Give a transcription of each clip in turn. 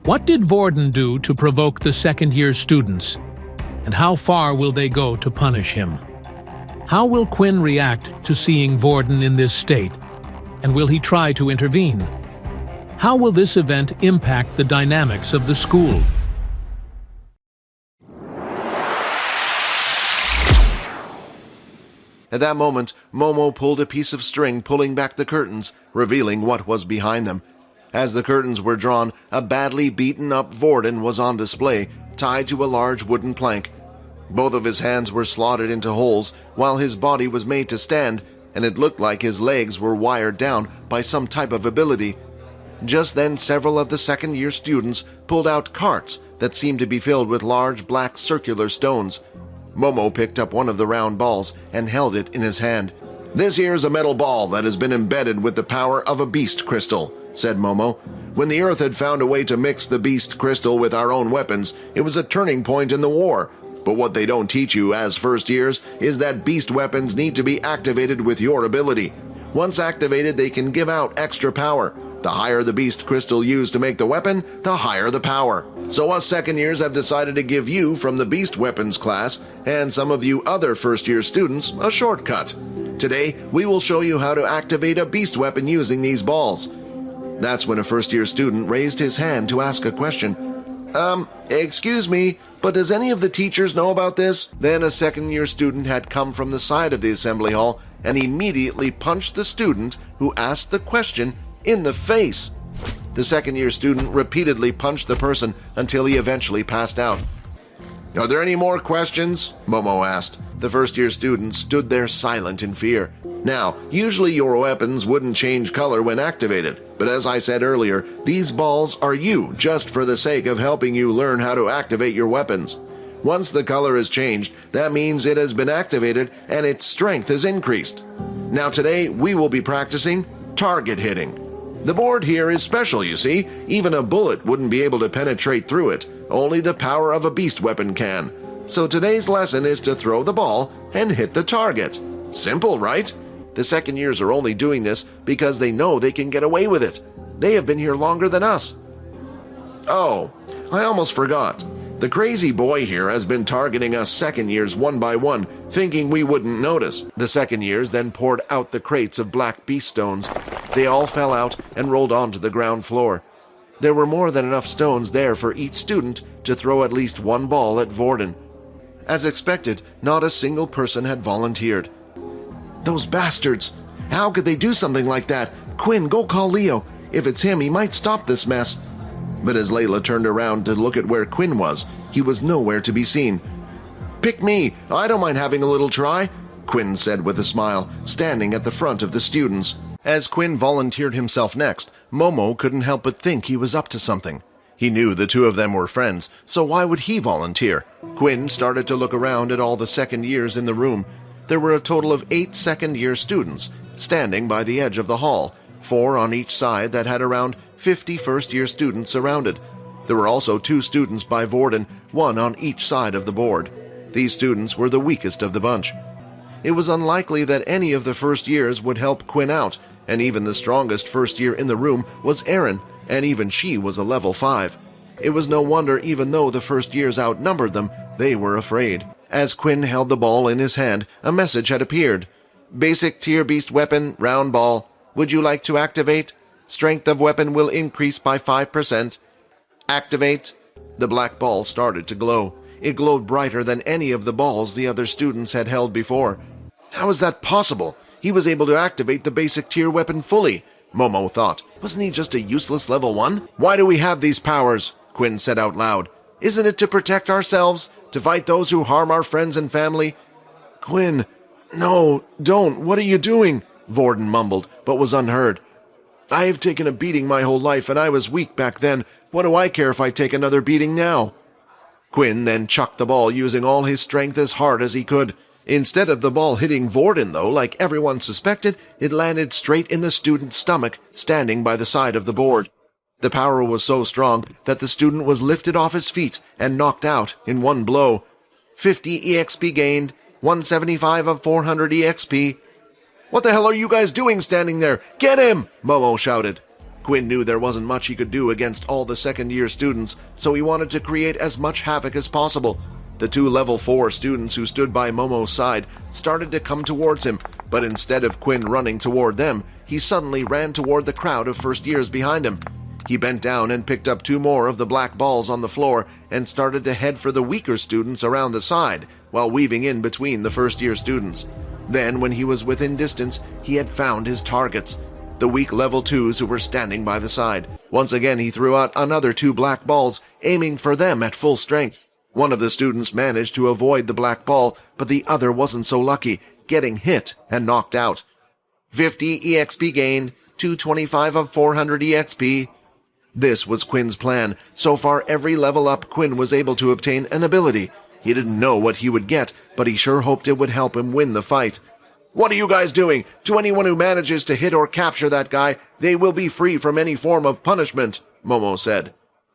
What did Vorden do to provoke the second-year students? And how far will they go to punish him? How will Quinn react to seeing Vorden in this state? And will he try to intervene? How will this event impact the dynamics of the school? At that moment, Momo pulled a piece of string, pulling back the curtains, revealing what was behind them. As the curtains were drawn, a badly beaten-up Vorden was on display, tied to a large wooden plank. Both of his hands were slotted into holes, while his body was made to stand, and it looked like his legs were wired down by some type of ability. Just then, several of the second-year students pulled out carts that seemed to be filled with large black circular stones. Momo picked up one of the round balls and held it in his hand. "This here's a metal ball that has been embedded with the power of a beast crystal," said Momo. "When the Earth had found a way to mix the beast crystal with our own weapons, it was a turning point in the war. But what they don't teach you as first years is that beast weapons need to be activated with your ability. Once activated, they can give out extra power. The higher the beast crystal used to make the weapon, the higher the power. So us second years have decided to give you from the beast weapons class and some of you other first-year students a shortcut. Today, we will show you how to activate a beast weapon using these balls." That's when a first-year student raised his hand to ask a question. Excuse me, but does any of the teachers know about this?" Then a second-year student had come from the side of the assembly hall and immediately punched the student who asked the question in the face. The second-year student repeatedly punched the person until he eventually passed out. "Are there any more questions?" Momo asked. The first-year student stood there silent in fear. Now, usually your weapons wouldn't change color when activated, but as I said earlier, these balls are you just for the sake of helping you learn how to activate your weapons. Once the color is changed, that means it has been activated and its strength is increased. Now today, we will be practicing target hitting. The board here is special, you see. Even a bullet wouldn't be able to penetrate through it. Only the power of a beast weapon can. So today's lesson is to throw the ball and hit the target. Simple, right? The second years are only doing this because they know they can get away with it. They have been here longer than us. Oh, I almost forgot. The crazy boy here has been targeting us second years one by one, thinking we wouldn't notice. The second years then poured out the crates of black beast stones. They all fell out and rolled onto the ground floor. There were more than enough stones there for each student to throw at least one ball at Vorden. As expected, not a single person had volunteered. "Those bastards! How could they do something like that? Quinn, go call Leo. If it's him, he might stop this mess." But as Layla turned around to look at where Quinn was, he was nowhere to be seen. "Pick me! I don't mind having a little try," Quinn said with a smile, standing at the front of the students. As Quinn volunteered himself next, Momo couldn't help but think he was up to something. He knew the two of them were friends, so why would he volunteer? Quinn started to look around at all the second years in the room. There were a total of 8 second-year students standing by the edge of the hall, 4 on each side that had around 50 first-year students surrounded. There were also 2 students by Vorden, 1 on each side of the board. These students were the weakest of the bunch. It was unlikely that any of the first years would help Quinn out, and even the strongest first year in the room was Erin, and even she was a level 5. It was no wonder, even though the first years outnumbered them, they were afraid. As Quinn held the ball in his hand, a message had appeared. "Basic tier beast weapon, round ball. Would you like to activate? Strength of weapon will increase by 5%. Activate." The black ball started to glow. It glowed brighter than any of the balls the other students had held before. How is that possible? He was able to activate the basic tier weapon fully, Momo thought. Wasn't he just a useless level 1? "Why do we have these powers?" Quinn said out loud. "Isn't it to protect ourselves? To fight those who harm our friends and family?" "Quinn, no, don't. What are you doing?" Vorden mumbled, but was unheard. "I have taken a beating my whole life, and I was weak back then. What do I care if I take another beating now?" Quinn then chucked the ball using all his strength as hard as he could. Instead of the ball hitting Vorden, though, like everyone suspected, it landed straight in the student's stomach, standing by the side of the board. The power was so strong that the student was lifted off his feet and knocked out in one blow. 50 EXP gained, 175 of 400 EXP. "What the hell are you guys doing standing there? Get him!" Momo shouted. Quinn knew there wasn't much he could do against all the second-year students, so he wanted to create as much havoc as possible. The two level 4 students who stood by Momo's side started to come towards him, but instead of Quinn running toward them, he suddenly ran toward the crowd of first years behind him. He bent down and picked up 2 more of the black balls on the floor and started to head for the weaker students around the side, while weaving in between the first-year students. Then, when he was within distance, he had found his targets, the weak level 2s who were standing by the side. Once again, he threw out another 2 black balls, aiming for them at full strength. One of the students managed to avoid the black ball, but the other wasn't so lucky, getting hit and knocked out. 50 EXP gain, 225 of 400 EXP. This was Quinn's plan. So far, every level up, Quinn was able to obtain an ability. He didn't know what he would get, but he sure hoped it would help him win the fight. "What are you guys doing? To anyone who manages to hit or capture that guy, they will be free from any form of punishment," Momo said.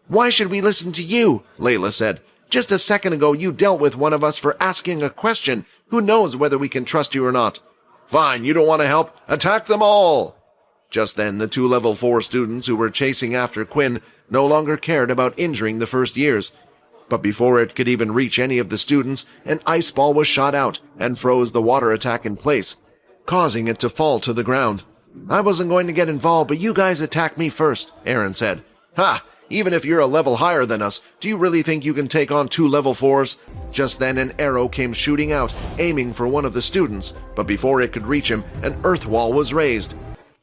"Why should we listen to you?" Layla said. "Just a second ago you dealt with one of us for asking a question. Who knows whether we can trust you or not?" "Fine, you don't want to help? Attack them all!" Just then, the 2 level 4 students who were chasing after Quinn no longer cared about injuring the first years. But before it could even reach any of the students, an ice ball was shot out and froze the water attack in place, causing it to fall to the ground. "I wasn't going to get involved, but you guys attacked me first," Erin said. "Ha! Even if you're a level higher than us, do you really think you can take on 2 level 4s? Just then an arrow came shooting out, aiming for one of the students, but before it could reach him, an earth wall was raised.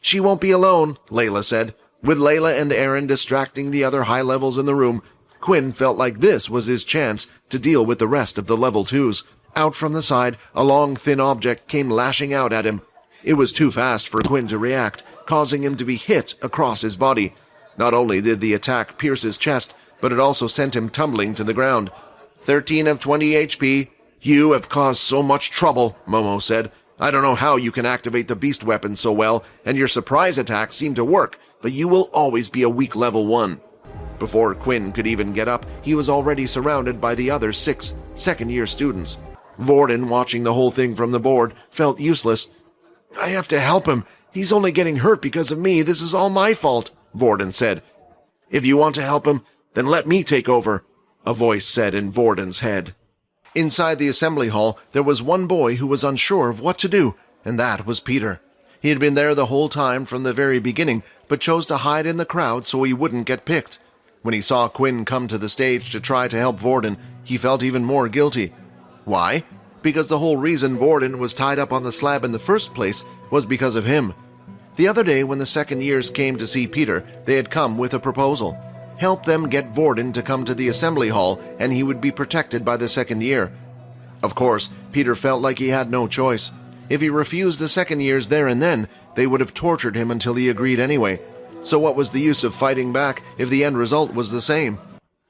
"She won't be alone," Layla said. With Layla and Erin distracting the other high levels in the room, Quinn felt like this was his chance to deal with the rest of the level 2s. Out from the side, a long, thin object came lashing out at him. It was too fast for Quinn to react, causing him to be hit across his body. Not only did the attack pierce his chest, but it also sent him tumbling to the ground. 13 of 20 HP. "You have caused so much trouble," Momo said. "I don't know how you can activate the beast weapon so well, and your surprise attacks seem to work, but you will always be a weak level 1. Before Quinn could even get up, he was already surrounded by the other 6 second-year students. Vorden, watching the whole thing from the board, felt useless. "I have to help him. He's only getting hurt because of me. This is all my fault," Vorden said. "If you want to help him, then let me take over," a voice said in Vorden's head. Inside the assembly hall, there was one boy who was unsure of what to do, and that was Peter. He had been there the whole time from the very beginning, but chose to hide in the crowd so he wouldn't get picked. When he saw Quinn come to the stage to try to help Vorden, he felt even more guilty. Why? Because the whole reason Vorden was tied up on the slab in the first place was because of him. The other day when the second years came to see Peter, they had come with a proposal. Help them get Vorden to come to the assembly hall, and he would be protected by the second year. Of course, Peter felt like he had no choice. If he refused the second years there and then, they would have tortured him until he agreed anyway. So what was the use of fighting back if the end result was the same?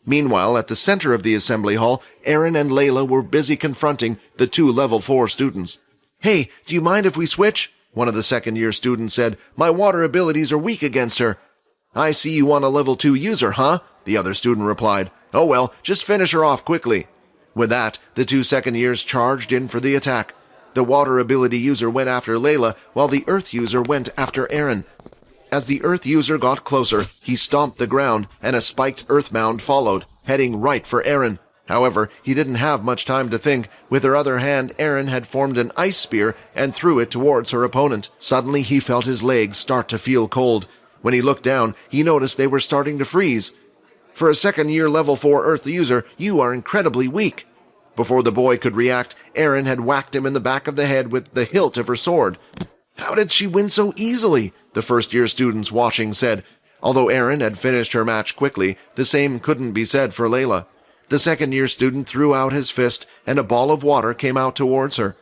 Meanwhile, at the center of the assembly hall, Erin and Layla were busy confronting the 2 level 4 students. "Hey, do you mind if we switch?" One of the second-year students said. "My water abilities are weak against her." "I see you want a level 2 user, huh?" the other student replied. "Oh well, just finish her off quickly." With that, the 2 second-years charged in for the attack. The water ability user went after Layla, while the earth user went after Erin. As the earth user got closer, he stomped the ground, and a spiked earth mound followed, heading right for Erin. However, he didn't have much time to think. With her other hand, Erin had formed an ice spear and threw it towards her opponent. Suddenly, he felt his legs start to feel cold. When he looked down, he noticed they were starting to freeze. "For a second-year level 4 earth user, you are incredibly weak." Before the boy could react, Erin had whacked him in the back of the head with the hilt of her sword. "How did she win so easily?" the first-year students watching said. Although Erin had finished her match quickly, the same couldn't be said for Layla. The second-year student threw out his fist, and a ball of water came out towards her.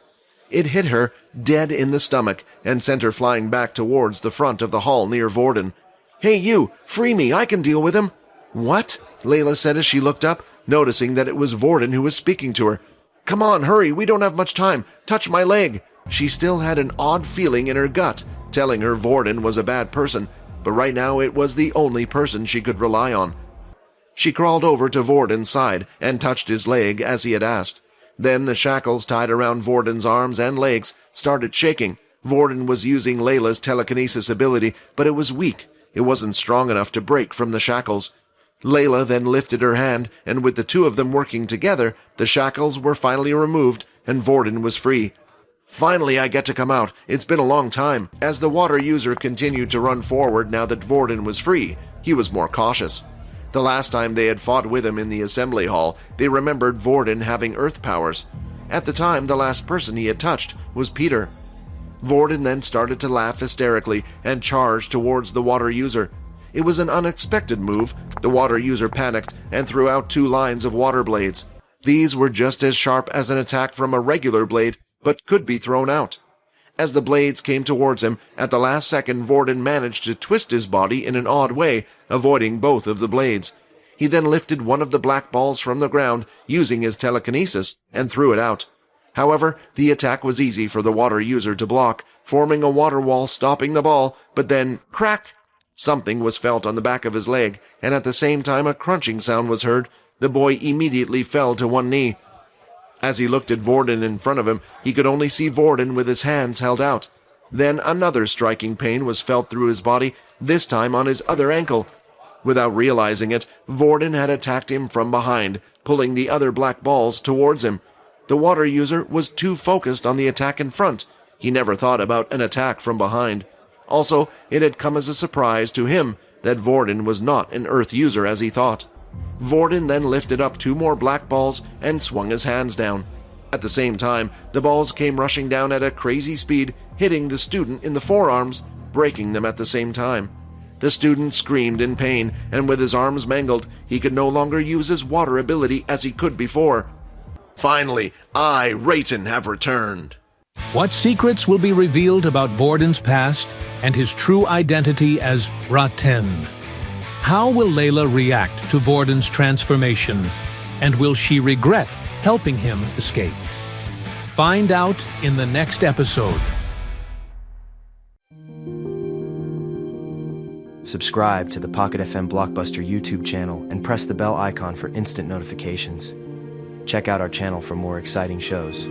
It hit her dead in the stomach and sent her flying back towards the front of the hall near Vorden. "Hey you, free me, I can deal with him." "What?" Layla said as she looked up, noticing that it was Vorden who was speaking to her. "Come on, hurry, we don't have much time. Touch my leg." She still had an odd feeling in her gut, telling her Vorden was a bad person, but right now it was the only person she could rely on. She crawled over to Vorden's side and touched his leg as he had asked. Then the shackles tied around Vorden's arms and legs started shaking. Vorden was using Layla's telekinesis ability, but it was weak. It wasn't strong enough to break from the shackles. Layla then lifted her hand, and with the two of them working together, the shackles were finally removed, and Vorden was free. Finally, I get to come out. It's been a long time. As the water user continued to run forward now that Vorden was free, he was more cautious. The last time they had fought with him in the assembly hall, they remembered Vorden having earth powers. At the time, the last person he had touched was Peter. Vorden then started to laugh hysterically and charged towards the water user. It was an unexpected move. The water user panicked and threw out 2 lines of water blades. These were just as sharp as an attack from a regular blade, but could be thrown out. As the blades came towards him, at the last second Vorden managed to twist his body in an odd way, avoiding both of the blades. He then lifted one of the black balls from the ground, using his telekinesis, and threw it out. However, the attack was easy for the water user to block, forming a water wall stopping the ball, but then, crack! Something was felt on the back of his leg, and at the same time a crunching sound was heard. The boy immediately fell to one knee. As he looked at Vorden in front of him, he could only see Vorden with his hands held out. Then another striking pain was felt through his body, this time on his other ankle. Without realizing it, Vorden had attacked him from behind, pulling the other black balls towards him. The water user was too focused on the attack in front. He never thought about an attack from behind. Also, it had come as a surprise to him that Vorden was not an earth user as he thought. Vorden then lifted up 2 more black balls and swung his hands down. At the same time, the balls came rushing down at a crazy speed, hitting the student in the forearms, breaking them at the same time. The student screamed in pain, and with his arms mangled, he could no longer use his water ability as he could before. Finally, I, Rayton, have returned. What secrets will be revealed about Vorden's past and his true identity as Vorden? How will Layla react to Vorden's transformation, and will she regret helping him escape? Find out in the next episode. Subscribe to the Pocket FM Blockbuster YouTube channel and press the bell icon for instant notifications. Check out our channel for more exciting shows.